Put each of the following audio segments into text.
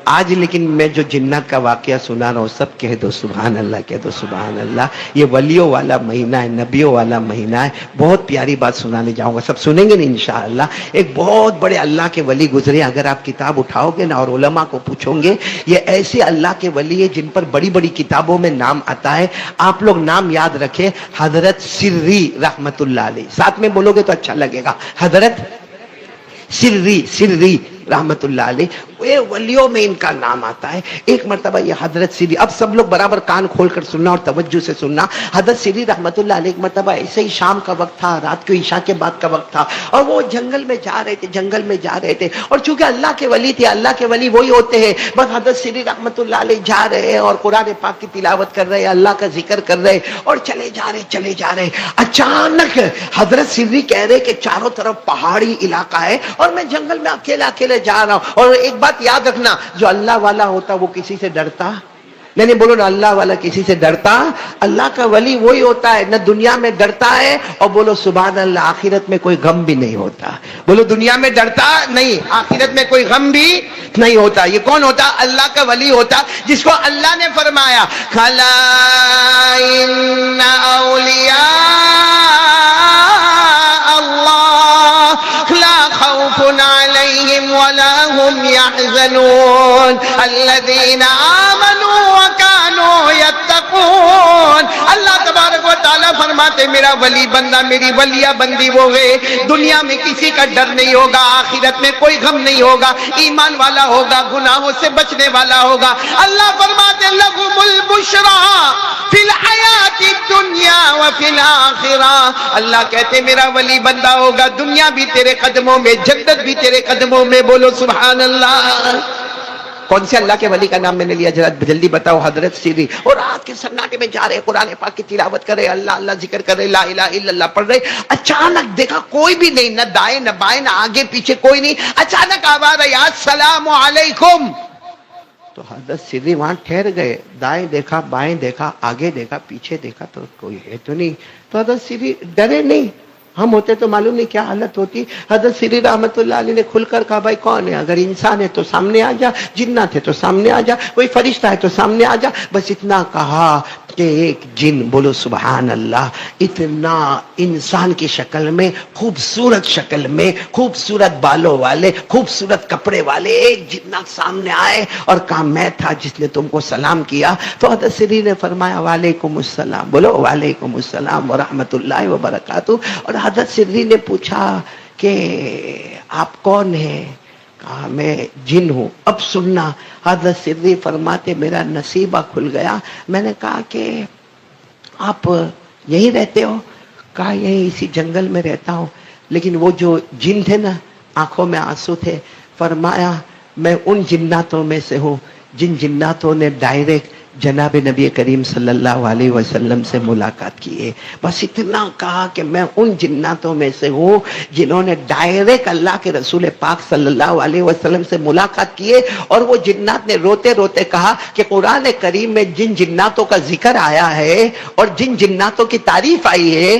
آج لیکن میں جو جنات کا واقعہ سنا رہا ہوں سب کہہ دو سبحان اللہ، کہہ دو سبحان اللہ۔ یہ ولیوں والا مہینہ ہے، نبیوں والا مہینہ ہے۔ بہت پیاری بات سنانے جاؤں گا، سب سنیں گے نا انشاءاللہ۔ ایک بہت بڑے اللہ کے ولی گزرے، اگر آپ کتاب اٹھاؤ گے نا اور علماء کو پوچھو گے، یہ ایسے اللہ کے ولی ہے جن پر بڑی بڑی کتابوں میں نام آتا ہے۔ آپ لوگ نام یاد رکھیں، حضرت سری رحمت اللہ علیہ، ساتھ میں بولو گے تو اچھا لگے گا، حضرت سری رحمت اللہ علیہ، یہ ولیوں میں ان کا نام آتا ہے۔ ایک مرتبہ یہ حضرت سری، اب سب لوگ برابر کان کھول کر سننا اور توجہ سے سننا۔ حضرت سری رحمت اللہ علیہ ایک مرتبہ ایسے ہی شام کا وقت تھا، رات کو عشاء کے بعد کا وقت تھا، اور وہ جنگل میں جا رہے تھے، اور چونکہ اللہ کے ولی تھے، اللہ کے ولی وہی ہوتے ہیں، بس حضرت سری رحمت اللہ علیہ جا رہے ہیں اور قرآن پاک کی تلاوت کر رہے ہیں، اللہ کا ذکر کر رہے ہیں، اور چلے جا رہے۔ اچانک حضرت سری کہہ رہے کہ چاروں طرف پہاڑی علاقہ ہے اور میں جنگل میں اکیلے جا رہا ہوں، اور ایک بات یاد رکھنا، جو اللہ والا ہوتا وہ کسی سے ڈرتا نہیں، بولو نا، اللہ والا کسی سے ڈرتا، اللہ کا ولی وہی ہوتا ہے، نہ دنیا میں ڈرتا ہے، اور بولو سبحان اللہ، آخرت میں کوئی غم بھی نہیں ہوتا، بولو دنیا میں ڈرتا نہیں، آخرت میں کوئی غم بھی نہیں ہوتا۔ یہ کون ہوتا؟ اللہ کا ولی ہوتا، جس کو اللہ نے فرمایا کھلا ان اولیاء اللہ لا خوف علیہم ولا هم يحزنون الذین آمنوا وكانوا يتقون۔ اللہ تبارک و تعالیٰ فرماتے میرا ولی بندہ، میری ولیہ بندی وہ ہے، دنیا میں کسی کا ڈر نہیں ہوگا، آخرت میں کوئی غم نہیں ہوگا، ایمان والا ہوگا، گناہوں سے بچنے والا ہوگا۔ اللہ فرماتے لہم البشریٰ فی الحیات الدنیا وفی الآخرہ۔ اللہ کہتے میرا ولی بندہ ہوگا، دنیا بھی تیرے قدموں میں، جنت بھی تیرے قدموں میں، بولو سبحان اللہ۔ کون سے اللہ کے ولی کا نام میں نے لیا؟ ذرا جلدی بتاؤ۔ حضرت سری، اور رات کے سناٹے میں جا رہے، قرآن پاک کی تلاوت کر رہے، اللہ اللہ ذکر کر رہے، لا الہ الا اللہ پڑھ رہے۔ اچانک دیکھا کوئی بھی نہیں، نہ دائیں نہ بائیں نہ آگے پیچھے کوئی نہیں۔ اچانک آواز آئی السلام علیکم، تو حضرت سری وہاں ٹھہر گئے، دائیں دیکھا، بائیں دیکھا، آگے دیکھا، پیچھے دیکھا، تو کوئی ہے تو نہیں۔ تو حضرت سری ڈرے نہیں، ہم ہوتے تو معلوم نہیں کیا حالت ہوتی۔ حضرت سری رحمت اللہ علیہ نے کھل کر کہا بھائی کون ہے؟ اگر انسان ہے تو سامنے آ جا، جنات ہے تو سامنے آ جا، کوئی فرشتہ ہے تو سامنے آ جا۔ بس اتنا کہا کہ ایک جن، بولو سبحان اللہ، اتنا انسان کی شکل میں، خوبصورت شکل میں، خوبصورت بالوں والے، خوبصورت کپڑے والے ایک جنات سامنے آئے اور کہا میں تھا جس نے تم کو سلام کیا۔ تو حضرت سری نے فرمایا وعلیکم السلام، بولو وعلیکم السلام ورحمۃ اللہ وبرکاتہ۔ اور حضرت سری نے پوچھا کہ آپ کون ہیں؟ کہا میں جن ہوں۔ اب سننا، حضرت سری فرماتے میرا نصیبہ کھل گیا۔ میں نے کہا کہ آپ یہیں رہتے ہو؟ کہا یہیں اسی جنگل میں رہتا ہوں۔ لیکن وہ جو جن تھے نا، آنکھوں میں آنسو تھے، فرمایا میں ان جناتوں میں سے ہوں جن جناتوں نے ڈائریکٹ جناب نبی کریم صلی اللہ علیہ وسلم سے ملاقات کی ہے۔ بس اتنا کہا کہ میں ان جناتوں میں سے ہوں جنہوں نے ڈائریکٹ اللہ کے رسول پاک صلی اللہ علیہ وسلم سے ملاقات کی ہے۔ اور وہ جنات نے روتے روتے کہا کہ قرآن کریم میں جن جناتوں کا ذکر آیا ہے اور جن جناتوں کی تعریف آئی ہے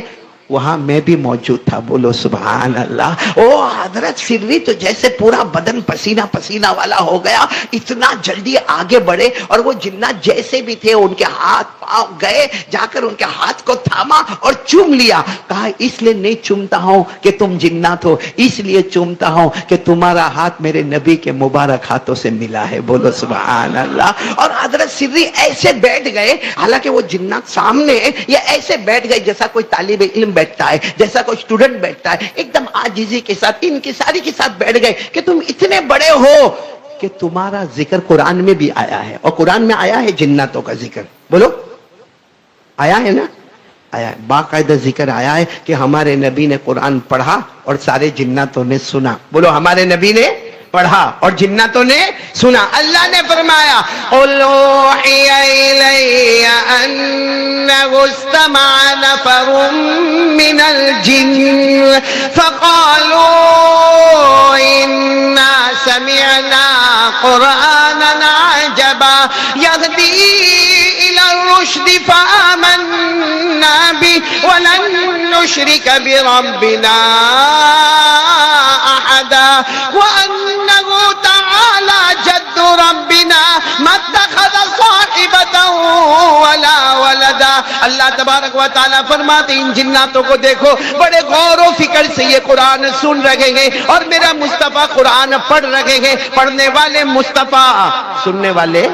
وہاں میں بھی موجود تھا، بولو سبحان اللہ۔ او حضرت سری تو جیسے پورا بدن پسینہ پسینہ والا ہو گیا، اتنا جلدی آگے بڑھے، اور وہ جنات جیسے بھی تھے ان کے ہاتھ پاؤں گئے، جا کر ان کے ہاتھ کو تھاما اور چوم لیا۔ کہا اس لیے نہیں چومتا ہوں کہ تم جنات ہو، اس لیے چومتا ہوں کہ تمہارا ہاتھ میرے نبی کے مبارک ہاتھوں سے ملا ہے، بولو سبحان اللہ۔ اور حضرت سری ایسے بیٹھ گئے، حالانکہ وہ جنات سامنے ہیں، یہ ایسے بیٹھ گئے جیسا کوئی طالب علم بیٹھتا ہے، جیسا کوئی اسٹوڈنٹ بیٹھتا ہے، ایک دم عاجزی کے ساتھ ان کی ساری کے ساتھ بیٹھ گئے کہ تم اتنے بڑے ہو کہ تمہارا ذکر قرآن میں بھی آیا ہے، اور قرآن میں آیا ہے جناتوں کا ذکر، بولو آیا ہے نا؟ آیا ہے، باقاعدہ ذکر آیا ہے کہ ہمارے نبی نے قرآن پڑھا اور سارے جناتوں نے سنا، بولو ہمارے نبی نے پڑھا اور جناتوں نے سنا۔ اللہ نے فرمایا قُلْ أُوحِيَ إِلَيَّ أَنَّهُ اسْتَمَعَ نَفَرٌ مِّنَ الْجِنِّ فَقَالُوا إِنَّا سَمِعْنَا قُرْآنًا عَجَبًا يَهْدِي إِلَى الرُّشْدِ فَآمَنَّا بِهِ وَلَن نُّشْرِكَ بِرَبِّنَا أَحَدًا وَأَنَّهُ تَعَالَى جَدُّ رَبِّنَا اللہ تبارک و تعالیٰ فرماتے ان جناتوں کو دیکھو بڑے غور و فکر سے یہ قرآن سن رہے ہیں اور میرا مصطفیٰ قرآن پڑھ رہے ہیں. پڑھنے والے مصطفیٰ، سننے والے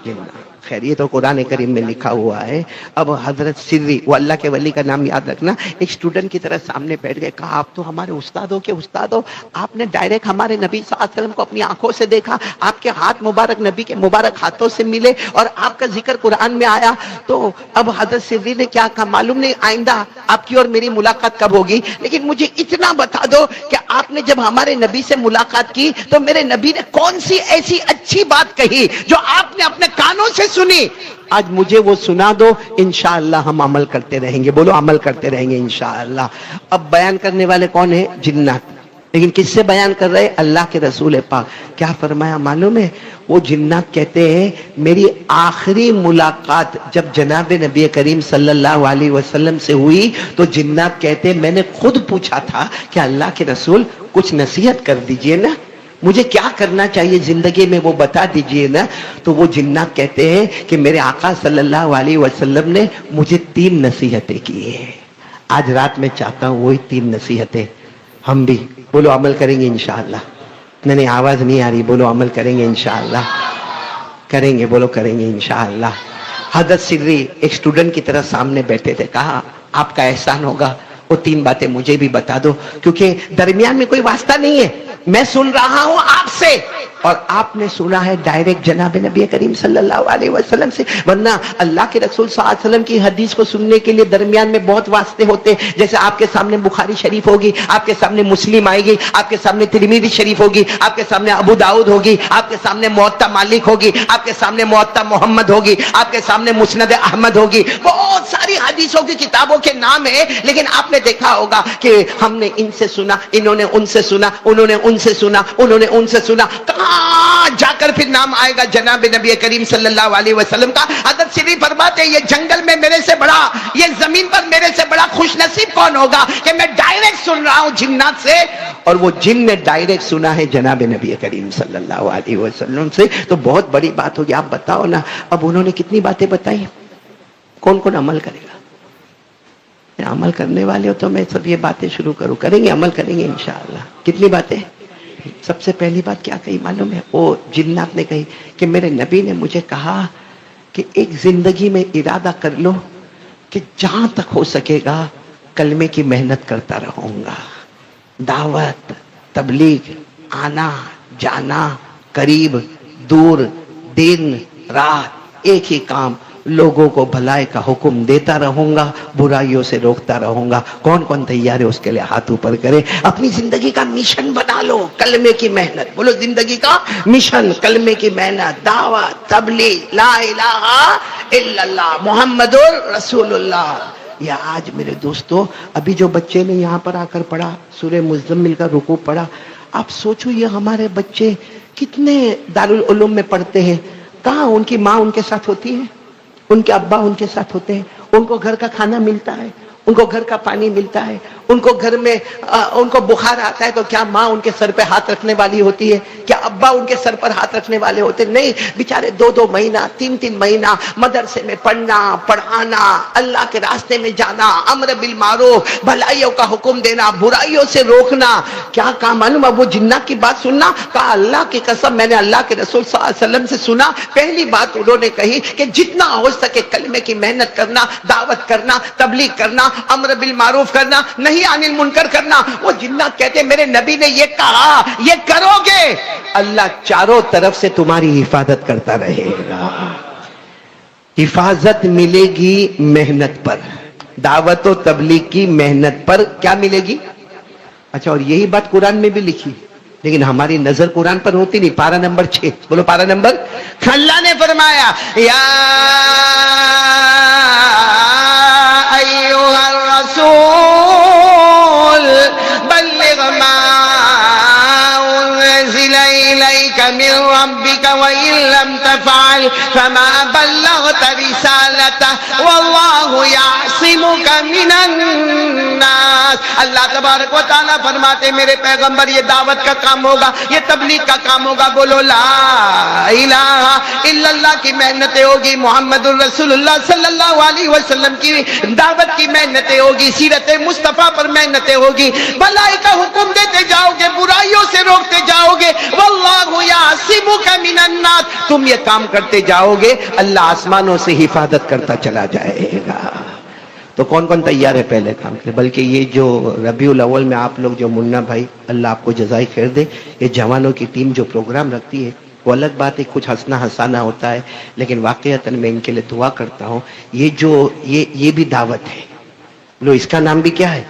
جنات. خیر یہ تو قرآن کریم میں لکھا ہوا ہے. اب حضرت سری، وہ اللہ کے ولی کا نام یاد رکھنا، ایک اسٹوڈنٹ کی طرح سامنے بیٹھ گئے. کہا آپ تو ہمارے استاد ہو کہ استاد ہو، آپ نے ڈائریکٹ ہمارے نبی صلی اللہ علیہ وسلم کو اپنی آنکھوں سے دیکھا، آپ کے ہاتھ مبارک نبی کے مبارک ہاتھوں سے ملے اور آپ کا ذکر قرآن میں آیا. تو اب حضرت سری نے کیا کہا معلوم نہیں آئندہ آپ کی اور میری ملاقات کب ہوگی، لیکن مجھے اتنا بتا دو کہ آپ نے جب ہمارے نبی سے ملاقات کی تو میرے نبی نے کون سی ایسی اچھی بات کہی جو آپ نے اپنے کانوں سے سنی، آج مجھے وہ سنا دو، انشاءاللہ ہم عمل کرتے رہیں گے. بولو عمل کرتے رہیں گے انشاءاللہ. اب بیان کرنے والے کون ہیں؟ جنات. لیکن کس سے بیان کر رہے؟ اللہ کے رسول پاک. کیا فرمایا معلوم ہے؟ وہ جنات کہتے ہیں میری آخری ملاقات جب جناب نبی کریم صلی اللہ علیہ وسلم سے ہوئی تو جنات کہتے ہیں میں نے خود پوچھا تھا کہ اللہ کے رسول کچھ نصیحت کر دیجئے نا، مجھے کیا کرنا چاہیے زندگی میں وہ بتا دیجئے نا. تو وہ جنات کہتے ہیں کہ میرے آقا صلی اللہ علیہ وسلم نے مجھے 3 نصیحتیں کی ہیں. آج رات میں چاہتا ہوں وہی 3 نصیحتیں ہم بھی بولو عمل کریں گے انشاءاللہ. نہیں آواز نہیں آ رہی، بولو عمل کریں گے انشاءاللہ. کریں گے، بولو کریں گے انشاءاللہ. حضرت سری ایک اسٹوڈنٹ کی طرح سامنے بیٹھے تھے. کہا آپ کا احسان ہوگا وہ 3 باتیں مجھے بھی بتا دو، کیونکہ درمیان میں کوئی واسطہ نہیں ہے، میں سن رہا ہوں آپ سے اور آپ نے سنا ہے ڈائریکٹ جناب نبی کریم صلی اللہ علیہ وسلم سے. ورنہ اللہ کے رسول صلی اللہ علیہ وسلم کی حدیث کو سننے کے لیے درمیان میں بہت واسطے ہوتے. جیسے آپ کے سامنے بخاری شریف ہوگی، آپ کے سامنے مسلم آئے گی، آپ کے سامنے ترمذی شریف ہوگی، آپ کے سامنے ابو داؤد ہوگی، آپ کے سامنے موطا مالک ہوگی، آپ کے سامنے موطا محمد ہوگی، آپ کے سامنے مسند احمد ہوگی. بہت ساری حدیثوں کی کتابوں کے نام ہیں، لیکن آپ نے دیکھا ہوگا کہ ہم نے ان سے سنا، انہوں نے ان سے سنا، انہوں نے ان سے سنا، انہوں نے ان سے سنا. کہاں جا کر پھر نام آئے گا جناب نبی کریم صلی اللہ علیہ وسلم کا. حضرت سری فرماتے ہیں یہ جنگل میں میرے سے بڑا، یہ زمین پر میرے سے بڑا خوش نصیب کون ہوگا کہ میں ڈائریکٹ سن رہا ہوں جنات سے، اور وہ جن نے ڈائریکٹ سنا ہے جناب نبی کریم صلی اللہ علیہ وسلم سے. تو بہت بڑی بات ہوگی. آپ بتاؤ نا اب انہوں نے کتنی باتیں بتائی، کون کون عمل کرے گا؟ عمل کرنے والے ہو تو میں سب یہ باتیں شروع کروں. کریں گے، عمل کریں گے انشاءاللہ. کتنی باتیں؟ سب سے پہلی بات کیا کہی معلوم ہے؟ وہ جنات نے کہی کہ میرے نبی نے مجھے کہا کہ ایک زندگی میں ارادہ کر لو کہ جہاں تک ہو سکے گا کلمے کی محنت کرتا رہوں گا. دعوت، تبلیغ، آنا جانا، قریب دور، دن رات، ایک ہی کام، لوگوں کو بھلائی کا حکم دیتا رہوں گا، برائیوں سے روکتا رہوں گا. کون کون تیار ہے اس کے لیے ہاتھ اوپر کرے. اپنی زندگی کا مشن بنا لو کلمے کی محنت. بولو زندگی کا مشن کلمے کی محنت، دعوت، تبلیغ، لا الہ الا اللہ محمد رسول اللہ. یا آج میرے دوستو ابھی جو بچے نے یہاں پر آ کر پڑھا سورہ مزمل کا رکوع پڑھا، آپ سوچو یہ ہمارے بچے کتنے دارالعلوم میں پڑھتے ہیں. کہاں ان کی ماں ان کے ساتھ ہوتی ہے، ان کے ابا ان کے ساتھ ہوتے ہیں، ان کو گھر کا کھانا ملتا ہے، ان کو گھر کا پانی ملتا ہے، ان کو گھر میں ان کو بخار آتا ہے تو کیا ماں ان کے سر پہ ہاتھ رکھنے والی ہوتی ہے؟ کیا ابا ان کے سر پر ہاتھ رکھنے والے ہوتے؟ نہیں. بیچارے 2 مہینہ 3 مہینہ مدرسے میں پڑھنا، پڑھانا، اللہ کے راستے میں جانا، امر بالمعروف، بھلائیوں کا حکم دینا، برائیوں سے روکنا. کیا کام معلوم؟ اب وہ جنات کی بات سننا. کہا اللہ کی قسم میں نے اللہ کے رسول صلی اللہ علیہ وسلم سے سنا. پہلی بات انہوں نے کہی کہ جتنا ہو سکے کلمے کی محنت کرنا، دعوت کرنا، تبلیغ کرنا، امر بالمعروف کرنا، نہیں عن المنکر کرنا. وہ جنات کہتے ہیں میرے نبی نے یہ کہا، یہ کرو گے اللہ چاروں طرف سے تمہاری حفاظت کرتا رہے گا. حفاظت ملے گی محنت پر، دعوت و تبلیغ کی محنت پر. کیا ملے گی؟ اچھا اور یہی بات قرآن میں بھی لکھی، لیکن ہماری نظر قرآن پر ہوتی نہیں. پارہ نمبر 6 بولو، پارہ نمبر. اللہ نے فرمایا یا ایھا الرسول بلغ ما انزل الیک من ربک وان لم تفعل فما بلغت رسالته واللہ یعصمک من الناس. اللہ تبارک و تعالیٰ فرماتے میرے پیغمبر یہ دعوت کا کام ہوگا، یہ تبلیغ کا کام ہوگا. بولو لا الہ الا اللہ کی محنتیں ہوگی, محمد الرسول اللہ صلی اللہ علیہ وسلم کی دعوت کی محنتیں ہوگی, سیرت مصطفیٰ پر محنتیں ہوگی, بھلائی کا حکم دیتے جاؤ گے, برائیوں سے روکتے جاؤ گے, واللہ یعصمک من الناس, تم یہ کام کرتے جاؤ گے اللہ آسمانوں سے حفاظت کرتا چلا جائے گا. تو کون کون تیار ہے پہلے کام کے؟ بلکہ یہ جو ربیع الاول میں آپ لوگ جو منا بھائی, اللہ آپ کو جزائے خیر دے, یہ جوانوں کی ٹیم جو پروگرام رکھتی ہے وہ الگ بات ہے, کچھ ہنسنا ہنسانا ہوتا ہے, لیکن واقعتاً میں ان کے لیے دعا کرتا ہوں. یہ بھی دعوت ہے. لو اس کا نام بھی کیا ہے؟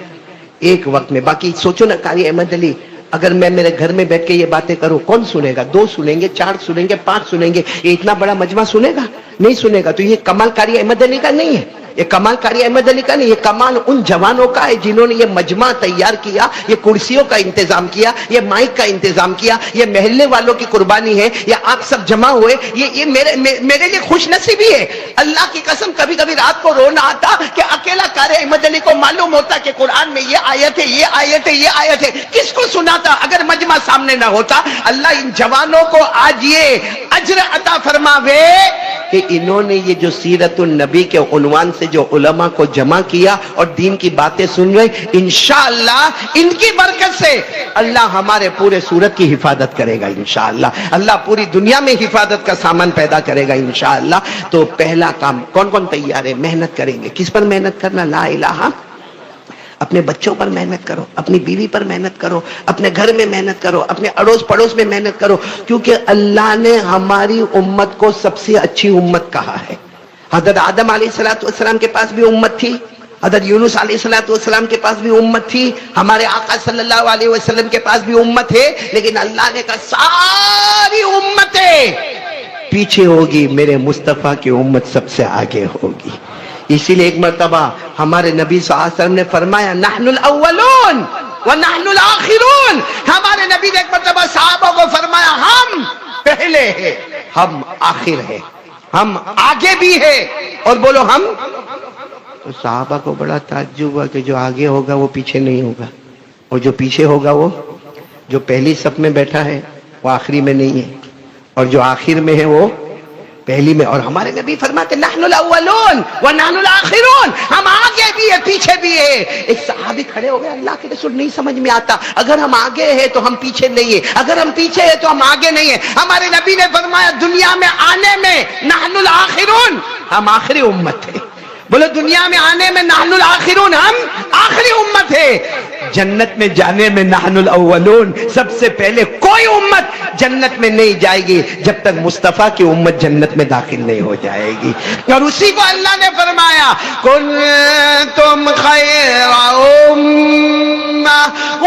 ایک وقت میں. باقی سوچو نا قاری احمد علی, اگر میں میرے گھر میں بیٹھ کے یہ باتیں کروں کون سنے گا؟ 2 سنیں گے, 4 سنیں گے, 5 سنیں گے. یہ اتنا بڑا مجمع سنے گا؟ نہیں سنے گا. تو یہ کمال قاری احمد علی کا نہیں ہے, یہ کمال قاری احمد علی کا نہیں, یہ کمال ان جوانوں کا ہے جنہوں نے یہ مجمع تیار کیا, یہ کرسیوں کا انتظام کیا, یہ مائک کا انتظام کیا, یہ محلے والوں کی قربانی ہے, یہ آپ سب جمع ہوئے. یہ میرے لیے خوش نصیبی ہے. اللہ کی قسم کبھی کبھی رات کو رونا آتا کہ اکیلا قاری احمد علی کو معلوم ہوتا کہ قرآن میں یہ آیت ہے, یہ آیت ہے, یہ آیت ہے. کس کو سناتا اگر مجمع سامنے نہ ہوتا؟ اللہ ان جوانوں کو آج یہ اجر عطا فرماوے کہ انہوں نے یہ جو سیرت النبی کے عنوان سے جو علماء کو جمع کیا اور دین کی باتیں سن رہے, انشاءاللہ ان کی برکت سے اللہ ہمارے پورے سورت کی حفاظت کرے گا انشاءاللہ. اللہ پوری دنیا میں حفاظت کا سامان پیدا کرے گا انشاءاللہ. تو پہلا کام کون کون تیار ہے؟ محنت کریں گے. کس پر محنت کرنا؟ لا الہ. اپنے بچوں پر محنت کرو, اپنی بیوی پر محنت کرو, اپنے گھر میں محنت کرو, اپنے اڑوس پڑوس میں محنت کرو, کیونکہ اللہ نے ہماری امت کو سب سے اچھی امت کہا ہے. حضرت آدم علیہ السلام کے پاس بھی امت تھی, حضرت یونس علیہ السلام کے پاس بھی امت تھی, ہمارے آقا صلی اللہ علیہ وسلم کے پاس بھی امت ہے, لیکن اللہ نے کہا ساری امتیں پیچھے ہوگی, میرے مصطفیٰ کی امت سب سے آگے ہوگی. اسی لیے ایک مرتبہ ہمارے نبی صلی اللہ علیہ وسلم نے فرمایا نحن الاولون ونحن الاخرون. ہمارے نبی نے ایک مرتبہ صحابہ کو فرمایا ہم پہلے ہیں, ہم آخر ہیں, ہم آگے بھی ہیں, اور بولو ہم. تو صحابہ کو بڑا تعجب ہوا کہ جو آگے ہوگا وہ پیچھے نہیں ہوگا, اور جو پیچھے ہوگا وہ جو پہلی صف میں بیٹھا ہے وہ آخری میں نہیں ہے, اور جو آخر میں ہے وہ پہلی میں. اور ہمارے نبی فرماتے نحن الاولون ونحن الاخرون, ہم آگے بھی ہے پیچھے بھی ہے. ایک صحابی کھڑے ہو گئے, اللہ کے رسول نہیں سمجھ میں آتا, اگر ہم آگے ہیں تو ہم پیچھے نہیں ہیں, اگر ہم پیچھے ہیں تو ہم آگے نہیں ہیں. ہمارے نبی نے فرمایا دنیا میں آنے میں نحن الاخرون, ہم آخری امت ہے. بولو دنیا میں آنے میں نحن الاخرون, ہم آخری امت ہے. جنت میں جانے میں نحن الاولون, سب سے پہلے کوئی امت جنت میں نہیں جائے گی جب تک مصطفیٰ کی امت جنت میں داخل نہیں ہو جائے گی. اور اسی کو اللہ نے فرمایا کنتم خیر امہ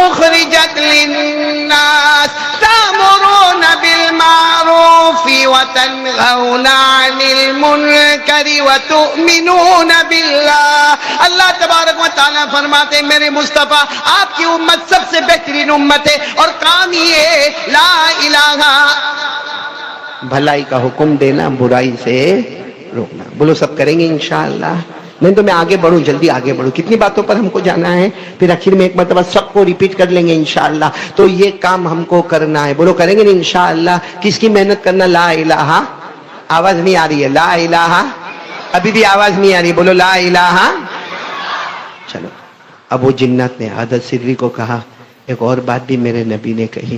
اخرجت للناس تأمرون بالمعروف وتنہون عن المنکر وتؤمنون باللہ. اللہ تبارک و تعالیٰ فرماتے میرے مصطفیٰ آپ کی امت سب سے بہترین امت ہے, اور کام یہ لا الہ, بھلائی کا حکم دینا, برائی سے روکنا. بولو سب کریں گے انشاءاللہ. نہیں تو میں آگے بڑھوں, جلدی آگے بڑھوں, کتنی باتوں پر ہم کو جانا ہے, پھر آخر میں ایک مرتبہ سب کو ریپیٹ کر لیں گے انشاءاللہ. تو یہ کام ہم کو کرنا ہے. بولو کریں گے نا انشاءاللہ. کس کی محنت کرنا؟ لا الہ. آواز نہیں آ رہی ہے, لا الہ, ابھی بھی آواز نہیں آ رہی, بولو لا الہ. چلو. اب وہ جنات نے حضرت سدری کو کہا ایک اور بات بھی میرے نبی نے کہی.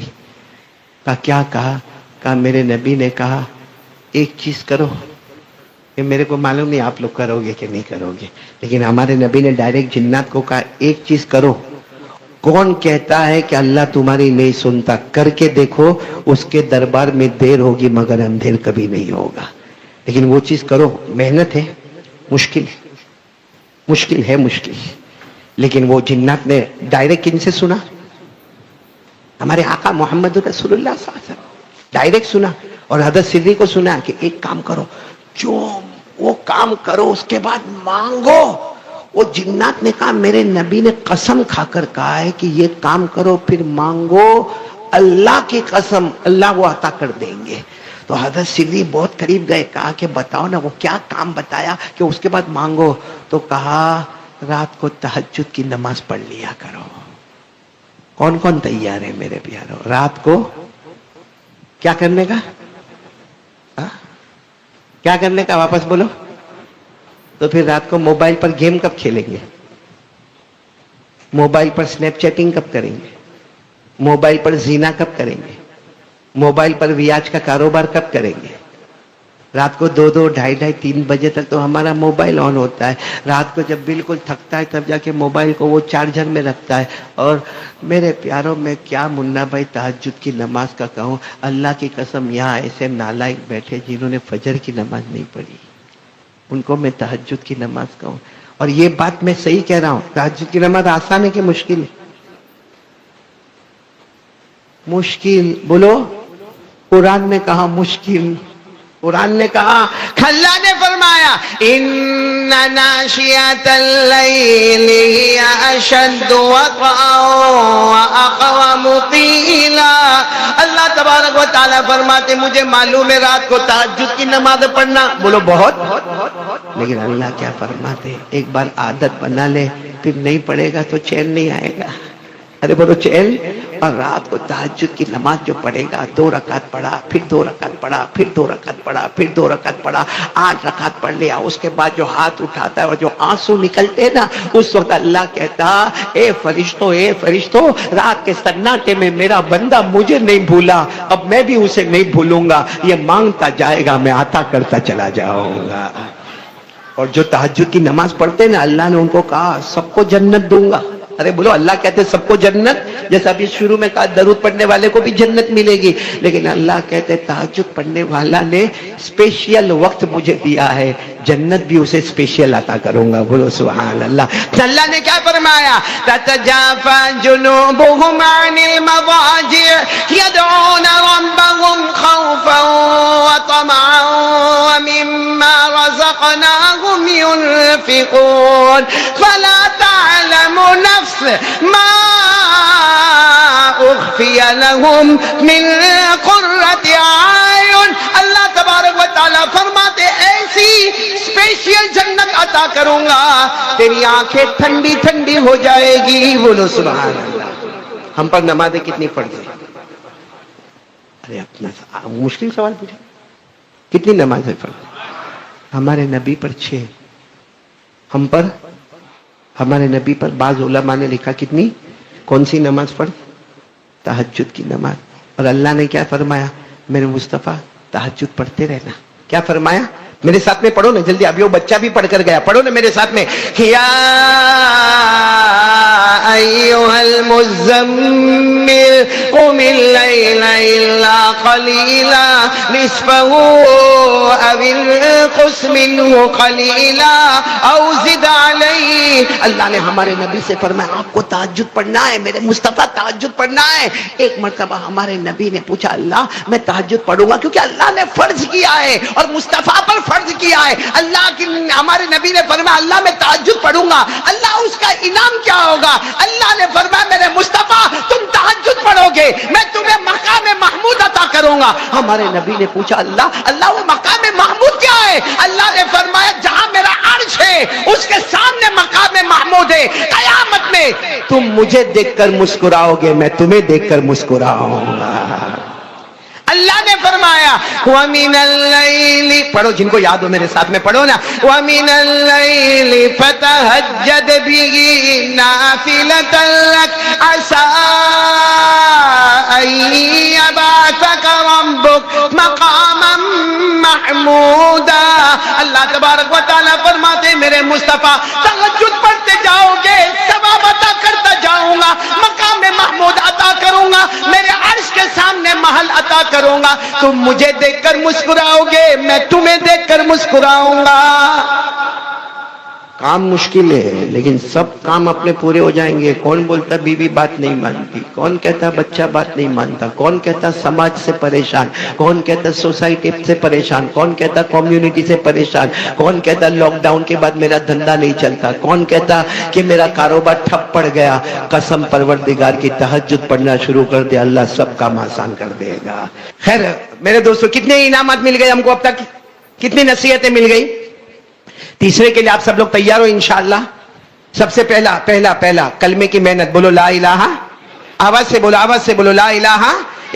کہا کیا کہا؟ کہا میرے نبی نے کہا ایک چیز کرو, کہ میرے کو معلوم نہیں آپ لوگ کرو گے کہ نہیں کرو گے, لیکن ہمارے نبی نے ڈائریکٹ جنات کو کہا ایک چیز کرو. کون کہتا ہے کہ اللہ تمہاری نہیں سنتا؟ کر کے دیکھو, اس کے دربار میں دیر ہوگی مگر اندھیر کبھی نہیں ہوگا. لیکن وہ چیز کرو. محنت ہے, مشکل ہے, مشکل, لیکن وہ جنات نے ڈائریکٹ کن سے سنا؟ ہمارے آقا محمد رسول اللہ صلی اللہ علیہ وسلم ڈائریکٹ سنا. اور حضرت سدری کو سنا کہ ایک کام کرو, جو وہ کام کرو اس کے بعد مانگو. وہ جنات نے کہا میرے نبی نے قسم کھا کر کہا ہے کہ یہ کام کرو پھر مانگو, اللہ کی قسم اللہ وہ عطا کر دیں گے. تو حضرت سدری بہت قریب گئے, کہا کہ بتاؤ نا وہ کیا کام بتایا کہ اس کے بعد مانگو. تو کہا رات کو تہجد کی نماز پڑھ لیا کرو. کون کون تیار ہے میرے پیارو رات کو کیا کرنے کا؟ کیا کرنے کا؟ واپس بولو. تو پھر رات کو موبائل پر گیم کب کھیلیں گے؟ موبائل پر سنیپ چیٹنگ کب کریں گے؟ موبائل پر زینا کب کریں گے؟ موبائل پر ریاض کا کاروبار کب کریں گے؟ رات کو 2 ڈھائی 3 بجے تک تو ہمارا موبائل آن ہوتا ہے. رات کو جب بالکل تھکتا ہے تب جا کے موبائل کو وہ چارجر میں رکھتا ہے. اور میرے پیاروں، میں کیا منا بھائی تہجد کی نماز کا کہوں، اللہ کی قسم یہاں ایسے نالائق بیٹھے جنہوں نے فجر کی نماز نہیں پڑھی، ان کو میں تہجد کی نماز کہوں. اور یہ بات میں صحیح کہہ رہا ہوں، تہجد کی نماز آسان ہے کہ مشکل ہے؟ مشکل. بولو. قرآن نے کہا مشکل. قرآن نے کہا، اللہ نے فرمایا ان ناشئۃ اللیل ہی اشد وطئا واقوم قیلا. اللہ تبارک و تعالیٰ فرماتے مجھے معلوم ہے رات کو تہجد کی نماز پڑھنا بولو بہت، لیکن اللہ کیا فرماتے ایک بار عادت بنا لے پھر نہیں پڑھے گا تو چین نہیں آئے گا. ارے بولو چین. اور رات کو تہجد کی نماز جو پڑھے گا 2 رکعت پڑھا، پھر 2 رکعت پڑھا، پھر 2 رکعت پڑھا، پھر 2 رکعت پڑھا، 8 رکعت پڑھ لیا. اس کے بعد جو ہاتھ اٹھاتا ہے اور جو آنسو نکلتے ہیں نا، اس وقت اللہ کہتا اے فرشتوں، اے فرشتوں، رات کے سناٹے میں میرا بندہ مجھے نہیں بھولا، اب میں بھی اسے نہیں بھولوں گا. یہ مانگتا جائے گا، میں عطا کرتا چلا جاؤں گا. اور جو تہجد کی نماز پڑھتے ہیں نا، اللہ نے ان کو کہا سب کو جنت دوں گا. ارے بولو اللہ کہتے سب کو جنت، جیسا ابھی شروع میں کہا درود پڑھنے والے کو بھی جنت ملے گی، لیکن اللہ کہتے تہجد پڑھنے والا نے اسپیشل وقت مجھے دیا ہے، جنت بھی اسے اسپیشل عطا کروں گا. بولو سبحان اللہ. اللہ نے کیا فرمایا؟ تتجافى جنوبهم عن المضاجع يدعون ربهم خوفا وطمعا ومما رزقناهم ينفقون فلا تعلم نفس ما اخفی لهم من قرۃ اعین. اللہ تبارک و تعالیٰ فرماتے ایسی اسپیشل جنت عطا کروں گا تیری آنکھیں ٹھنڈی ٹھنڈی ہو جائے گی. بولو سبحان اللہ. ہم پر نمازیں کتنی پڑھ گئی؟ ارے اپنا مشکل سوال پوچھا. کتنی نمازیں پڑھ؟ ہمارے نبی پر 6. ہم پر، ہمارے نبی پر بعض علماء نے لکھا کتنی؟ کون سی نماز پڑھ؟ تہجد کی نماز. اور اللہ نے کیا فرمایا؟ میرے مصطفیٰ تہجد پڑھتے رہنا. کیا فرمایا؟ میرے ساتھ میں پڑھو نا جلدی، ابھی وہ بچہ بھی پڑھ کر گیا، پڑھو نا میرے ساتھ میں. یا ایھا المزمل قم اللیل الا قلیلا نصفہ او انقص منہ قلیلا او زد علیہ. اللہ نے ہمارے نبی سے فرمایا آپ کو تہجد پڑھنا ہے، میرے مصطفیٰ تہجد پڑھنا ہے. ایک مرتبہ ہمارے نبی نے پوچھا اللہ میں تہجد پڑھوں گا کیونکہ اللہ نے فرض کیا ہے اور مصطفیٰ پر فرض کیا ہے. اللہ کی ہمارے نبی نے فرمایا اللہ میں تہجد پڑھوں گا، اللہ اس کا انعام کیا ہوگا؟ اللہ نے فرمایا میرے مصطفیٰ تم تہجد پڑھو گے میں تمہیں مقام محمود عطا کروں گا. ہمارے نبی نے پوچھا اللہ وہ مقام محمود کیا ہے؟ اللہ نے فرمایا جہاں میرا عرش ہے اس کے سامنے مقام محمود ہے. قیامت میں تم مجھے دیکھ کر مسکراؤ گے، میں تمہیں دیکھ کر مسکراؤں گا. اللہ نے فرمایا وَمِنَ اللَّيْلِ، پڑھو جن کو یاد ہو میرے ساتھ میں پڑھو نا، وَمِنَ اللَّيْلِ فَتَهَجَّدْ بِهِ نَافِلَةً لَكَ عَسَىٰ أَن يَبْعَثَكَ رَبُّكَ مَقَامًا مَحْمُودًا. اللہ تبارک و تعالیٰ فرماتے میرے مصطفیٰ تہجد پڑھتے جاؤ گے، ثواب عطا کرتا جاؤں گا، مقام محمود عطا کروں گا، میرے عرش کے سامنے محل عطا کروں گا. تم مجھے دیکھ کر مسکراؤ گے، میں تمہیں دیکھ کر مسکراؤں گا. کام مشکل ہے لیکن سب کام اپنے پورے ہو جائیں گے. کون بولتا بیوی بات نہیں مانتی، کون کہتا بچہ بات نہیں مانتا، کون کہتا سماج سے پریشان، کون کہتا سوسائٹی سے پریشان، کون کہتا کمیونٹی سے پریشان، کون کہتا لاک ڈاؤن کے بعد میرا دھندا نہیں چلتا، کون کہتا کہ میرا کاروبار ٹھپ پڑ گیا. قسم پروردگار کی تہجد پڑھنا شروع کر دے اللہ سب کام آسان کر دے گا. خیر میرے دوستو کتنے انعامات مل گئے ہم کو اب تک؟ کتنی نصیحتیں مل گئی؟ تیسرے کے لیے آپ سب لوگ تیار ہو انشاءاللہ؟ سب سے پہلا کلمے کی محنت. بولو لا الہ، آواز سے بولو لا الہ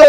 2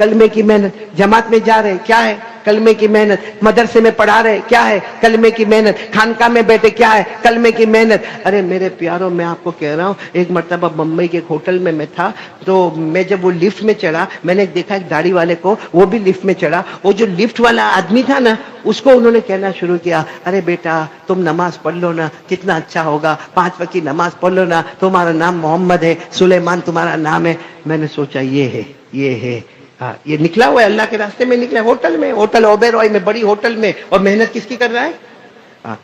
کلمے کی محنت، جماعت میں جا رہے کیا ہے؟ کلمے کی محنت، مدرسے میں پڑھا رہے کیا ہے؟ کلمے کی محنت، خانقاہ میں بیٹھے کیا ہے؟ کلمے کی محنت۔ ارے میرے پیاروں، میں آپ کو کہہ رہا ہوں، ایک مرتبہ بمبئی کے ایک ہوٹل میں تھا، تو میں جب وہ لفٹ میں چڑھا، میں نے دیکھا ایک داڑھی والے کو، وہ بھی لفٹ میں چڑھا۔ وہ جو لفٹ والا آدمی تھا نا، اس کو انہوں نے کہنا شروع کیا، ارے بیٹا تم نماز پڑھ لو نا، کتنا اچھا ہوگا، 5 وقت کی نماز پڑھ لو نا، تمہارا نام محمد ہے، سلیمان تمہارا نام ہے۔ میں نے سوچا یہ ہے یہ نکلا ہوا ہے اللہ کے راستے میں، نکلا ہوٹل میں، ہوٹل اوبیرائے میں، بڑی ہوٹل میں، اور محنت کس کی کر رہا ہے؟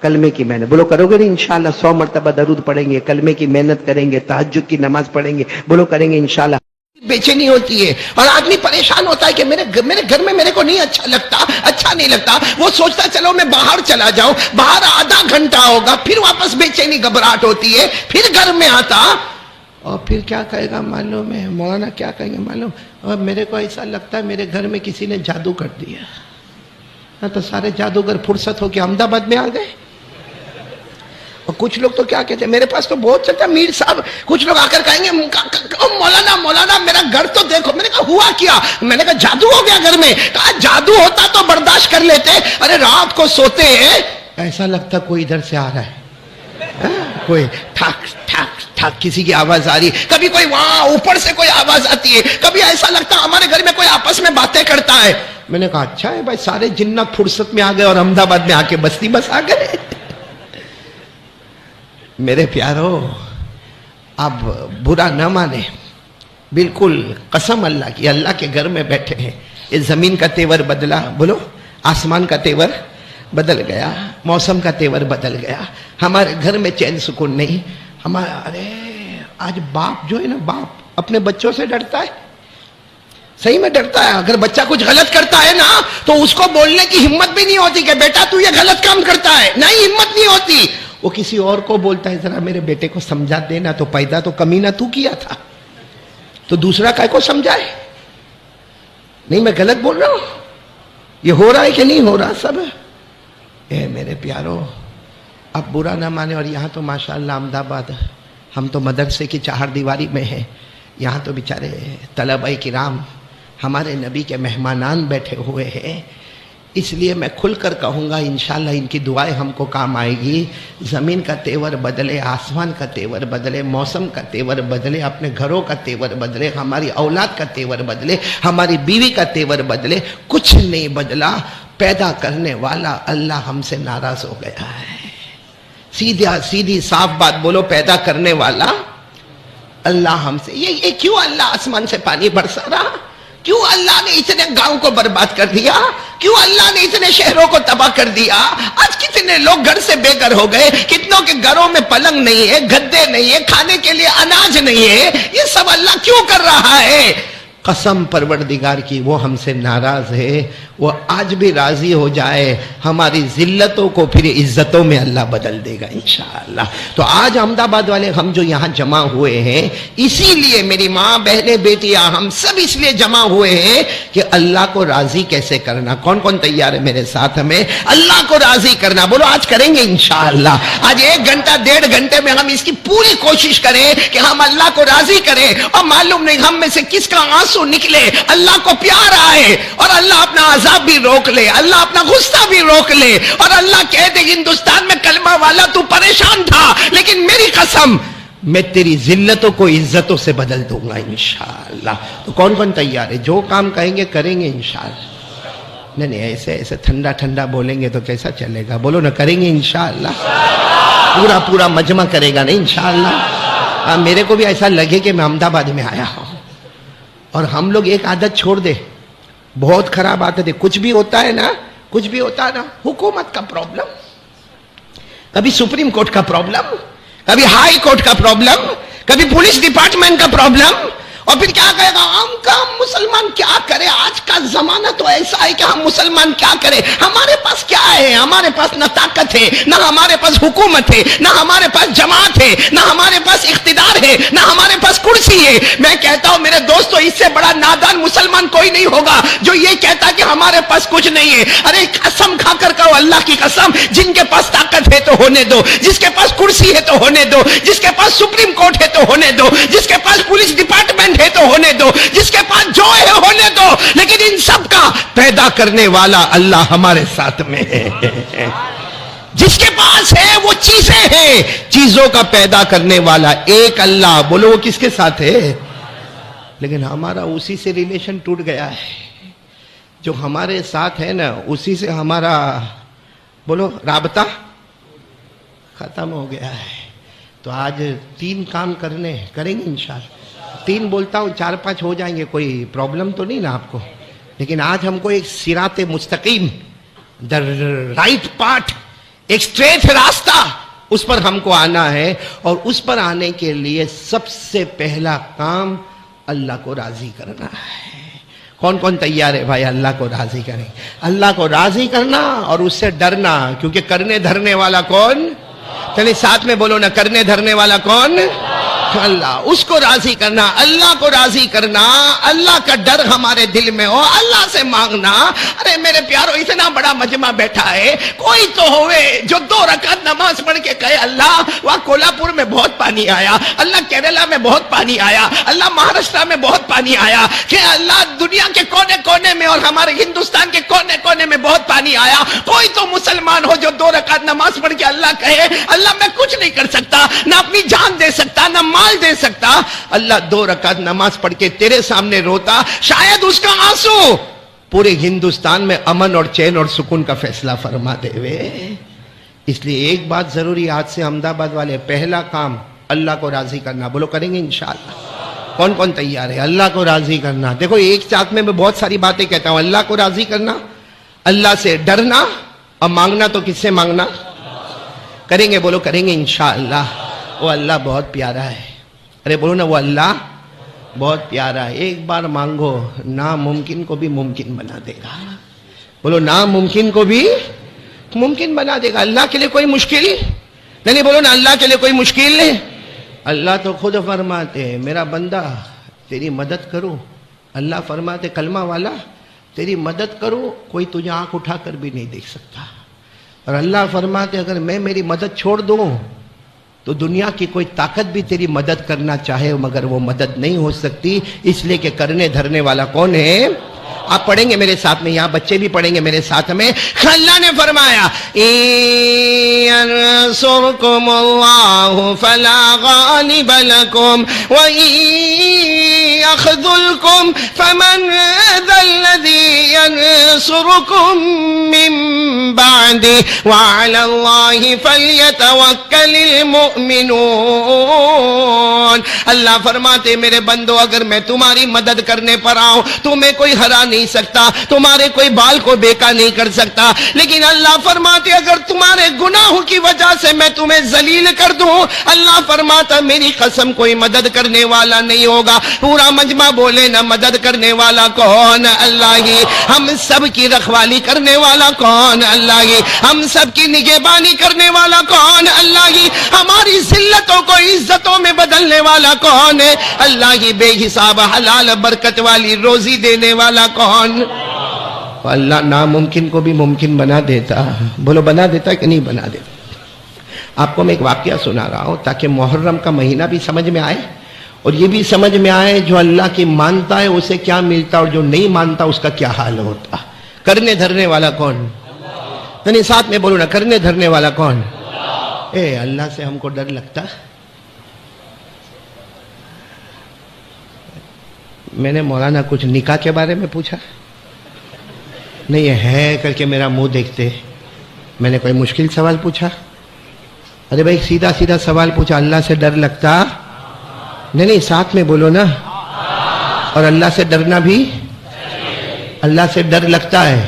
کلمے کی محنت۔ بولو کرو گے نہیں؟ انشاءاللہ 100 مرتبہ درود پڑھیں گے، کلمے کی محنت کریں گے، تہجد کی نماز پڑھیں گے، بولو کریں گے انشاءاللہ۔ بے چینی ہوتی ہے اور آدمی پریشان ہوتا ہے کہ میرے گھر میں میرے کو نہیں اچھا نہیں لگتا، وہ سوچتا چلو میں باہر چلا جاؤں، باہر آدھا گھنٹہ ہوگا، پھر واپس بے چینی گھبراہٹ ہوتی ہے، پھر گھر میں آتا اور پھر کیا کہے گا معلوم ہے؟ مولانا کیا کہیں گے معلوم؟ اور میرے کو ایسا لگتا ہے میرے گھر میں کسی نے جادو کر دیا، تو سارے جادوگر فرصت ہو کے احمد آباد میں آ گئے۔ اور کچھ لوگ تو کیا کہتے ہیں، میرے پاس تو بہت چلتا میر صاحب، کچھ لوگ آ کر کہیں گے مولانا میرا گھر تو دیکھو۔ میں نے کہا ہوا کیا؟ میں نے کہا جادو ہو گیا گھر میں۔ کہا جادو ہوتا تو برداشت کر لیتے، ارے رات کو سوتے ہیں ایسا لگتا کوئی ادھر سے آ رہا ہے، کوئی ٹھاک ٹھاک ٹھاک کسی کی آواز آ رہی، کبھی کوئی وہاں اوپر سے کوئی آواز آتی ہے، کبھی ایسا لگتا ہمارے گھر میں کوئی آپس میں باتیں کرتا ہے۔ میں نے کہا اچھا ہے بھائی، سارے جنات فرصت میں آ گئے اور احمد آباد میں آ کے بستی بس آ گئے۔ میرے پیارو، اب برا نہ مانے، بالکل قسم اللہ کی، اللہ کے گھر میں بیٹھے ہیں، اس زمین کا تیور بدلا، بولو آسمان کا تیور بدل گیا، موسم کا تیور بدل گیا، ہمارے گھر میں چین سکون نہیں۔ ہمارا ارے آج باپ جو ہے نا، باپ اپنے بچوں سے ڈرتا ہے، صحیح میں ڈرتا ہے۔ اگر بچہ کچھ غلط کرتا ہے نا تو اس کو بولنے کی ہمت بھی نہیں ہوتی کہ بیٹا تو یہ غلط کام کرتا ہے، نہیں، ہمت نہیں ہوتی۔ وہ کسی اور کو بولتا ہے ذرا میرے بیٹے کو سمجھا دینا، تو پیدا تو کمینہ تو کیا تھا، تو دوسرا کائے کو سمجھائے؟ نہیں میں غلط بول رہا ہوں؟ یہ ہو رہا ہے کہ نہیں ہو رہا سب؟ اے میرے پیارو، اب برا نہ مانے۔ اور یہاں تو ماشاءاللہ احمد آباد، ہم تو مدرسے کی 4 دیواری میں ہیں، یہاں تو بیچارے طلبہ کرام ہمارے نبی کے مہمانان بیٹھے ہوئے ہیں، اس لیے میں کھل کر کہوں گا انشاءاللہ ان کی دعائیں ہم کو کام آئے گی۔ زمین کا تیور بدلے، آسمان کا تیور بدلے، موسم کا تیور بدلے، اپنے گھروں کا تیور بدلے، ہماری اولاد کا تیور بدلے، ہماری بیوی کا تیور بدلے، کچھ نہیں بدلا۔ پیدا کرنے والا اللہ ہم سے ناراض ہو گیا ہے۔ سیدھی صاف بات بولو، پیدا کرنے والا اللہ ہم سے، یہ کیوں اللہ آسمان سے پانی برسا رہا؟ کیوں اللہ نے اتنے گاؤں کو برباد کر دیا؟ کیوں اللہ نے اتنے شہروں کو تباہ کر دیا؟ آج کتنے لوگ گھر سے بے گھر ہو گئے، کتنوں کے گھروں میں پلنگ نہیں ہے، گدے نہیں ہے، کھانے کے لیے اناج نہیں ہے۔ یہ سب اللہ کیوں کر رہا ہے؟ قسم پروردگار کی، وہ ہم سے ناراض ہے، وہ آج بھی راضی ہو جائے، ہماری ذلتوں کو پھر عزتوں میں اللہ بدل دے گا انشاءاللہ۔ تو آج احمد آباد والے ہم جو یہاں جمع ہوئے ہیں، اسی لیے میری ماں، بہنیں، بیٹیاں، ہم سب اس لیے جمع ہوئے ہیں کہ اللہ کو راضی کیسے کرنا۔ کون کون تیار ہے میرے ساتھ ہمیں اللہ کو راضی کرنا؟ بولو آج کریں گے انشاءاللہ۔ آج 1 گھنٹہ 1.5 گھنٹے میں ہم اس کی پوری کوشش کریں کہ ہم اللہ کو راضی کریں، اور معلوم نہیں ہم میں سے کس کا آنسو نکلے، اللہ کو پیار آئے اور اللہ اپنا عذاب بھی روک لے، اللہ اپنا غصہ بھی روک لے، اور اللہ کہہ دے ہندوستان میں کلمہ والا تو پریشان تھا، لیکن میری قسم میں تیری ذلتوں کو عزتوں سے بدل دوں گا انشاءاللہ۔ تو کون کون تیار ہے؟ جو کام کہیں گے کریں گے انشاءاللہ۔ نہیں ایسے ٹھنڈا ٹھنڈا بولیں گے تو کیسا چلے گا؟ بولو نا، کریں گے انشاءاللہ۔ پورا مجمع کرے گا نا انشاءاللہ۔ میرے کو بھی ایسا لگے کہ میں احمد آباد میں آیا ہوں، اور ہم لوگ ایک عادت چھوڑ دے، بہت خراب عادت ہے۔ کچھ بھی ہوتا ہے نا، حکومت کا پرابلم، کبھی سپریم کورٹ کا پرابلم، کبھی ہائی کورٹ کا پرابلم، کبھی پولیس ڈپارٹمنٹ کا پرابلم، اور پھر کیا کہے گا ہم مسلمان کیا کرے؟ آج کا زمانہ تو ایسا ہے کہ ہم مسلمان کیا کرے؟ ہمارے پاس کیا ہے؟ ہمارے پاس نہ طاقت ہے، نہ ہمارے پاس حکومت ہے، نہ ہمارے پاس جماعت ہے، نہ ہمارے پاس اقتدار ہے، نہ ہمارے پاس کرسی ہے۔ میں کہتا ہوں میرے دوستو، اس سے بڑا نادان مسلمان کوئی نہیں ہوگا جو یہ کہتا کہ ہمارے پاس کچھ نہیں ہے۔ ارے قسم کھا کر کہو اللہ کی قسم، جن کے پاس طاقت ہے تو ہونے دو، جس کے پاس کرسی ہے تو ہونے دو، جس کے پاس سپریم کورٹ ہے تو ہونے دو، جس کے پاس پولیس ڈپارٹمنٹ ہے تو ہونے دو, جس کے پاس جو ہے ہونے دو, لیکن ان سب کا پیدا کرنے والا اللہ ہمارے ساتھ میں ہے. جس کے پاس ہے وہ چیزیں ہیں, چیزوں کا پیدا کرنے والا ایک اللہ. بولو وہ کس کے ساتھ ہے؟ لیکن ہمارا اسی سے ریلیشن ٹوٹ گیا ہے. جو ہمارے ساتھ ہے نا, اسی سے ہمارا بولو رابطہ ختم ہو گیا ہے. تو آج 3 کام کریں گے انشاءاللہ. 3 بولتا ہوں, 4-5 ہو جائیں گے, کوئی پرابلم تو نہیں نا آپ کو. لیکن آج ہم کو ایک صراط مستقیم, دا رائٹ پاتھ, ایک اسٹریٹ راستہ, اس پر ہم کو آنا ہے. اور اس پر آنے کے لیے سب سے پہلا کام اللہ کو راضی کرنا ہے. کون کون تیار ہے بھائی اللہ کو راضی کریں؟ اللہ کو راضی کرنا اور اس سے ڈرنا, کیونکہ کرنے دھرنے والا کون؟ چلیے ساتھ میں بولو نا, کرنے دھرنے والا کون؟ اللہ. اس کو راضی کرنا, اللہ کو راضی کرنا, اللہ کا ڈر ہمارے دل میں ہو, اللہ سے مانگنا. ارے میرے پیارو, اتنا بڑا مجمع بیٹھا ہے, کوئی تو ہوئے جو 2 رکعت نماز پڑھ کے کہے اللہ وہاں کولہاپور میں بہت پانی آیا, اللہ کیرلا میں بہت پانی آیا, اللہ مہاراشٹر میں بہت پانی آیا, کہ اللہ دنیا کے کونے کونے میں اور ہمارے ہندوستان کے کونے کونے میں بہت پانی آیا. کوئی تو مسلمان ہو جو 2 رکعت نماز پڑھ کے اللہ کہے اللہ میں کچھ نہیں کر سکتا, نہ اپنی جان دے سکتا, نہ مال دے سکتا. اللہ 2 رکعت نماز پڑھ کے تیرے سامنے روتا, شاید اس کا آنسو پورے ہندوستان میں امن اور چین اور سکون کا فیصلہ فرما دے وے. اس لیے ایک بات ضروری, آج سے احمد آباد والے, پہلا کام اللہ کو راضی کرنا. بولو کریں گے انشاءاللہ. کون کون تیار ہے اللہ کو راضی کرنا؟ دیکھو ایک ساتھ میں بہت ساری باتیں کہتا ہوں. اللہ کو راضی کرنا, اللہ سے ڈرنا, اور مانگنا تو کس سے مانگنا؟ کریں گے, بولو کریں گے انشاءاللہ. وہ اللہ بہت پیارا ہے. ارے بولو نا, وہ اللہ بہت پیارا ہے. ایک بار مانگو, ناممکن کو بھی ممکن بنا دے گا. بولو ناممکن کو بھی ممکن بنا دے گا. اللہ کے لیے کوئی مشکل نہیں. بولو نا, اللہ کے لیے کوئی مشکل نہیں. اللہ تو خود فرماتے ہیں میرا بندہ تیری مدد کرو. اللہ فرماتے کلمہ والا تیری مدد کرو, کوئی تجھے آنکھ اٹھا کر بھی نہیں دیکھ سکتا. اور اللہ فرماتے اگر میں میری مدد چھوڑ دوں تو دنیا کی کوئی طاقت بھی تیری مدد کرنا چاہے مگر وہ مدد نہیں ہو سکتی. اس لیے کہ کرنے دھرنے والا کون ہے؟ آپ پڑھیں گے میرے ساتھ میں, یہاں بچے بھی پڑھیں گے میرے ساتھ میں. اللہ نے فرمایا يَنْصُرْكُمُ اللَّهُ فَلَا غَالِبَ لَكُمْ وَإِنْ يَخْذُلْكُمْ فَمَنْ ذَا الَّذِي يَنْصُرُكُمْ مِنْ بَعْدِهِ وَعَلَى اللَّهِ فَلْيَتَوَكَّلِ الْمُؤْمِنُونَ. اللہ فرماتے میرے بندو اگر میں تمہاری مدد کرنے پر آؤں, تمہیں کوئی ہرا نہیں سکتا, تمہارے کوئی بال کو بیکا نہیں کر سکتا. لیکن اللہ فرماتے اگر تمہارے گناہوں کی وجہ سے میں تمہیں ذلیل کر دوں, اللہ فرماتا میری قسم کوئی مدد کرنے والا نہیں ہوگا. پورا مجمع بولے نا, مدد کرنے والا کون؟ اللہ ہی. ہم سب کی رکھوالی کرنے والا کون؟ اللہ ہی. ہم سب کی نگہبانی کرنے والا کون؟ اللہ ہی. ہماری ذلتوں کو عزتوں میں بدلنے والا کون ہے؟ اللہ ہی. بے حساب حلال برکت والی روزی دینے والا کون؟ اللہ ناممکن کو بھی ممکن بنا دیتا. بولو بنا دیتا کہ نہیں بنا دیتا؟ آپ کو میں ایک واقعہ سنا رہا ہوں تاکہ محرم کا مہینہ بھی سمجھ میں آئے اور یہ بھی سمجھ میں آئے جو اللہ کی مانتا ہے اسے کیا ملتا اور جو نہیں مانتا اس کا کیا حال ہوتا. کرنے دھرنے والا کون؟ نہیں ساتھ میں بولو نا, کرنے دھرنے والا کون؟ اے اللہ سے ہم کو ڈر لگتا. میں نے مولانا کچھ نکاح کے بارے میں پوچھا نہیں ہے کر کے میرا منہ دیکھتے. میں نے کوئی مشکل سوال پوچھا؟ ارے بھائی سیدھا سیدھا سوال پوچھا. اللہ سے ڈر لگتا؟ نہیں ساتھ میں بولو نا. اور اللہ سے ڈرنا بھی, اللہ سے ڈر لگتا ہے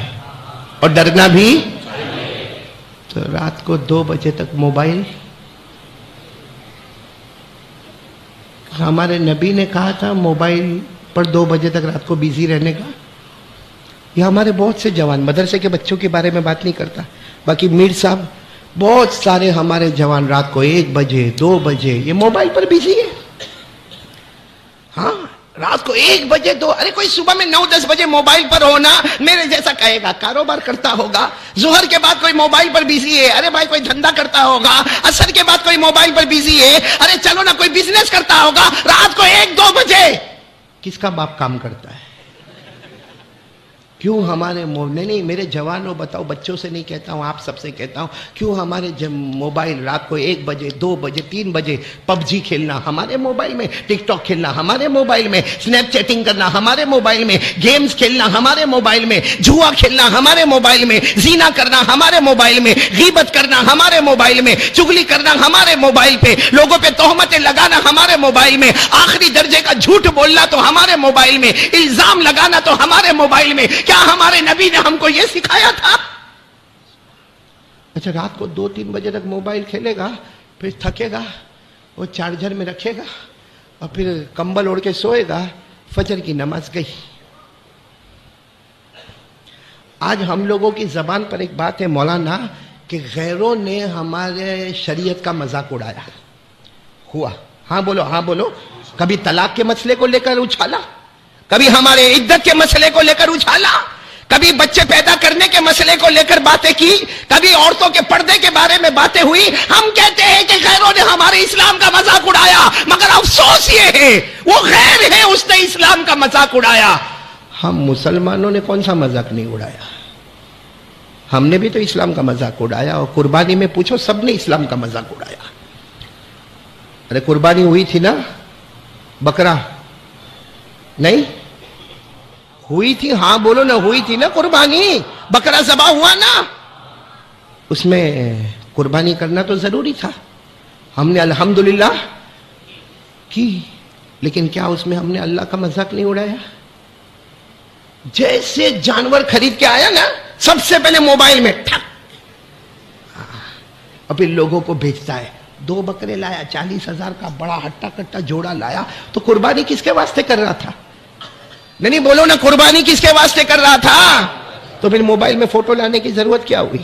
اور ڈرنا بھی. تو رات کو 2 بجے تک موبائل, ہمارے نبی نے کہا تھا موبائل پر 2 بجے تک رات کو بیزی رہنے کا. یہ ہمارے بہت سے جوان, مدرسے کے بچوں کے بارے میں بات نہیں کرتا, باقی میر صاحب بہت سارے ہمارے جوان رات کو 1 بجے 2 بجے یہ موبائل پر بیزی ہے. ہاں رات کو 1 بجے 2, ارے کوئی صبح میں 9-10 بجے موبائل پر ہونا میرے جیسا کہے گا کاروبار کرتا ہوگا. ظہر کے بعد کوئی موبائل پر بیزی ہے, ارے بھائی کوئی دھندا کرتا ہوگا. عصر کے بعد کوئی موبائل پر بیزی ہے, ارے چلو نا کوئی بزنس کرتا ہوگا. رات کو 1-2 بجے کس کا باپ کام کرتا ہے؟ کیوں ہمارے نہیں میرے جوانوں بتاؤ، بچوں سے نہیں کہتا ہوں، آپ سب سے کہتا ہوں، کیوں ہمارے موبائل رات کو 1 بجے 2 بجے 3 بجے پب جی کھیلنا ہمارے موبائل میں، ٹک ٹاک کھیلنا ہمارے موبائل میں، سنیپ چیٹنگ کرنا ہمارے موبائل میں، گیمز کھیلنا ہمارے موبائل میں، جوا کھیلنا ہمارے موبائل میں، زنا کرنا ہمارے موبائل میں، غیبت کرنا ہمارے موبائل میں، چغلی کرنا ہمارے موبائل پہ، لوگوں پہ تہمتیں لگانا ہمارے موبائل میں، آخری درجے کا جھوٹ بولنا تو ہمارے موبائل میں، الزام لگانا تو ہمارے موبائل میں۔ کیا ہمارے نبی نے ہم کو یہ سکھایا تھا؟ اچھا رات کو 2-3 بجے تک موبائل کھیلے گا، پھر تھکے گا، وہ چارجر میں رکھے گا اور پھر کمبل اوڑھ کے سوئے گا، فجر کی نماز گئی۔ آج ہم لوگوں کی زبان پر ایک بات ہے مولانا کہ غیروں نے ہمارے شریعت کا مذاق اڑایا ہوا۔ ہاں بولو، ہاں بولو۔ کبھی طلاق کے مسئلے کو لے کر اچھالا، کبھی ہمارے عدت کے مسئلے کو لے کر اچھالا، کبھی بچے پیدا کرنے کے مسئلے کو لے کر باتیں کی، کبھی عورتوں کے پردے کے بارے میں باتیں ہوئی۔ ہم کہتے ہیں کہ غیروں نے ہمارے اسلام کا مذاق اڑایا، مگر افسوس یہ ہے وہ غیر ہے، اس نے اسلام کا مذاق اڑایا۔ ہم مسلمانوں نے کون سا مذاق نہیں اڑایا؟ ہم نے بھی تو اسلام کا مذاق اڑایا، اور قربانی میں پوچھو سب نے اسلام کا مذاق اڑایا۔ ارے قربانی ہوئی تھی نا، بکرا نہیں ہوئی تھی؟ ہاں بولو نا، ہوئی تھی نا قربانی، بکرا ذبح ہوا نا، اس میں قربانی کرنا تو ضروری تھا، ہم نے الحمدللہ کی، لیکن کیا اس میں ہم نے اللہ کا مذاق نہیں اڑایا؟ جیسے جانور خرید کے آیا نا، سب سے پہلے موبائل میں ٹھک، اور پھر لوگوں کو بھیجتا ہے 2 بکرے لایا، 40,000 کا بڑا ہٹا کٹا جوڑا لایا، تو قربانی کس کے واسطے کر رہا تھا؟ نہیں بولو نا، قربانی کس کے واسطے کر رہا تھا؟ تو پھر موبائل میں فوٹو لانے کی ضرورت کیا ہوئی؟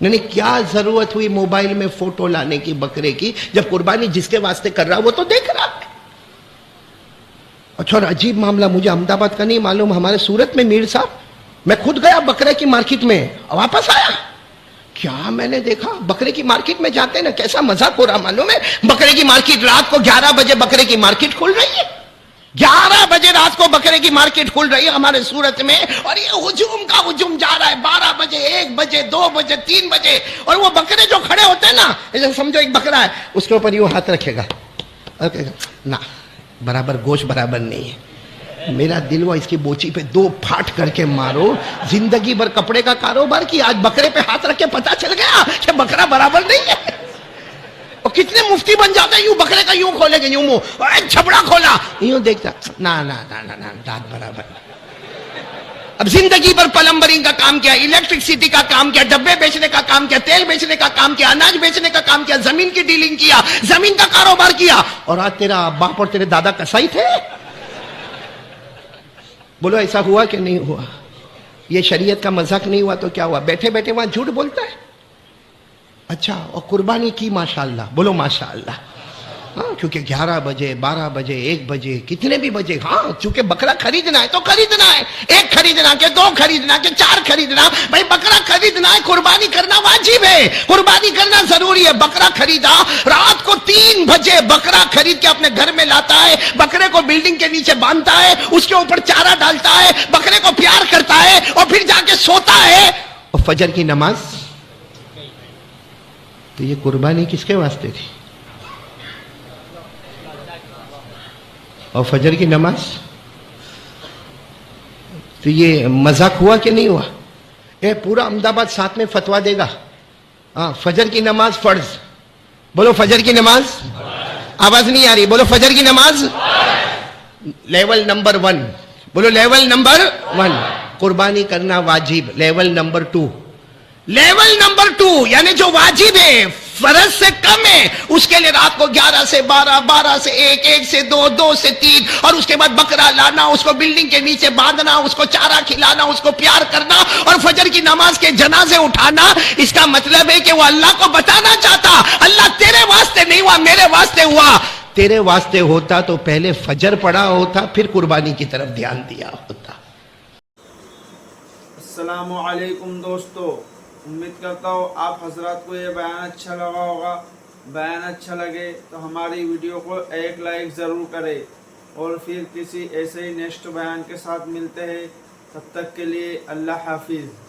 نہیں کیا ضرورت ہوئی موبائل میں فوٹو لانے کی بکرے کی، جب قربانی جس کے واسطے کر رہا وہ تو دیکھ رہا ہے۔ اچھا، اور عجیب معاملہ، مجھے احمد آباد کا نہیں معلوم، ہمارے سورت میں میر صاحب، میں خود گیا بکرے کی مارکیٹ میں، واپس آیا، کیا میں نے دیکھا بکرے کی مارکیٹ میں جاتے ہیں نا، کیسا مذاق ہو رہا معلوم ہے؟ بکرے کی مارکیٹ رات کو 11 بجے بکرے کی مارکیٹ کھل رہی ہے، 11 بجے رات کو بکرے کی مارکیٹ کھل رہی ہے ہمارے سورت میں، اور یہ ہجوم کا ہجوم جا رہا ہے، 12 بجے 1 بجے 2 بجے 3 بجے، اور وہ بکرے جو کھڑے ہوتے ہیں نا، جیسے سمجھو ایک بکرا ہے، اس کے اوپر یوں ہاتھ رکھے گا، نا برابر گوشت برابر نہیں ہے، میرا دل ہوا اس کی بوچی پہ 2 پھاٹ کر کے مارو، زندگی بھر کپڑے کا کاروبار کی، آج بکرے پہ ہاتھ رکھ کے پتا چل گیا کہ بکرا برابر نہیں ہے۔ اور کتنے مفتی بن جاتے ہیں، یوں بکرے کا یوں کھولے گے، یوں منہ چھپڑا کھولا، یوں دیکھتا، نا نا نا نا نا دانت برابر۔ اب زندگی بھر پلمبرنگ کا کام کیا، الیکٹرکسٹی کا کام کیا، ڈبے بیچنے کا کام کیا، تیل بیچنے کا کام کیا، اناج بیچنے کا کام کیا، زمین کی ڈیلنگ کیا، زمین کا کاروبار کیا، اور آج تیرا باپ اور تیرے دادا کسائی تھے۔ بولو ایسا ہوا کہ نہیں ہوا؟ یہ شریعت کا مذاق نہیں ہوا تو کیا ہوا؟ بیٹھے بیٹھے وہاں جھوٹ بولتا ہے۔ اچھا، اور قربانی کی ماشاءاللہ، بولو ماشاءاللہ، ہاں، کیونکہ 11 بجے 12 بجے 1 بجے کتنے بھی بجے، ہاں چونکہ بکرا خریدنا ہے تو خریدنا ہے، 1 خریدنا کہ 2 خریدنا کہ 4 خریدنا، بھائی بکرا خریدنا ہے، قربانی کرنا واجب ہے، قربانی کرنا ضروری ہے۔ بکرا خریدا، رات کو 3 بجے بکرا خرید کے اپنے گھر میں لاتا ہے، بکرے کو بلڈنگ کے نیچے باندھتا ہے، اس کے اوپر چارہ ڈالتا ہے، بکرے کو پیار کرتا ہے، اور پھر جا کے سوتا ہے، اور فجر کی نماز، تو یہ قربانی کس کے واسطے تھی؟ اور فجر کی نماز، تو یہ مذاق ہوا کہ نہیں ہوا؟ اے پورا احمد آباد ساتھ میں فتوا دے گا، ہاں فجر کی نماز فرض، بولو فجر کی نماز، آواز نہیں آ رہی، بولو فجر کی نماز، لیول نمبر 1، بولو لیول نمبر 1، قربانی کرنا واجب، لیول نمبر 2، لیول نمبر 2 یعنی جو واجب ہے، فرض سے کم ہے، اس کے لیے رات کو 11 سے 12، 12 سے 1، 1 سے 2، 2 سے 3، اور اس کے بعد بکرا لانا، اس کو بلڈنگ کے نیچے باندھنا، اس کو چارہ کھلانا، اس کو پیار کرنا، اور فجر کی نماز کے جنازے اٹھانا۔ اس کا مطلب ہے کہ وہ اللہ کو بتانا چاہتا، اللہ تیرے واسطے نہیں ہوا، میرے واسطے ہوا، تیرے واسطے ہوتا تو پہلے فجر پڑھا ہوتا، پھر قربانی کی طرف دھیان دیا ہوتا۔ السلام علیکم دوستو، امید کرتا ہوں آپ حضرات کو یہ بیان اچھا لگا ہوگا۔ بیان اچھا لگے تو ہماری ویڈیو کو 1 لائک ضرور کرے، اور پھر کسی ایسے ہی نیکسٹ بیان کے ساتھ ملتے ہیں. تب تک کے لیے اللہ حافظ.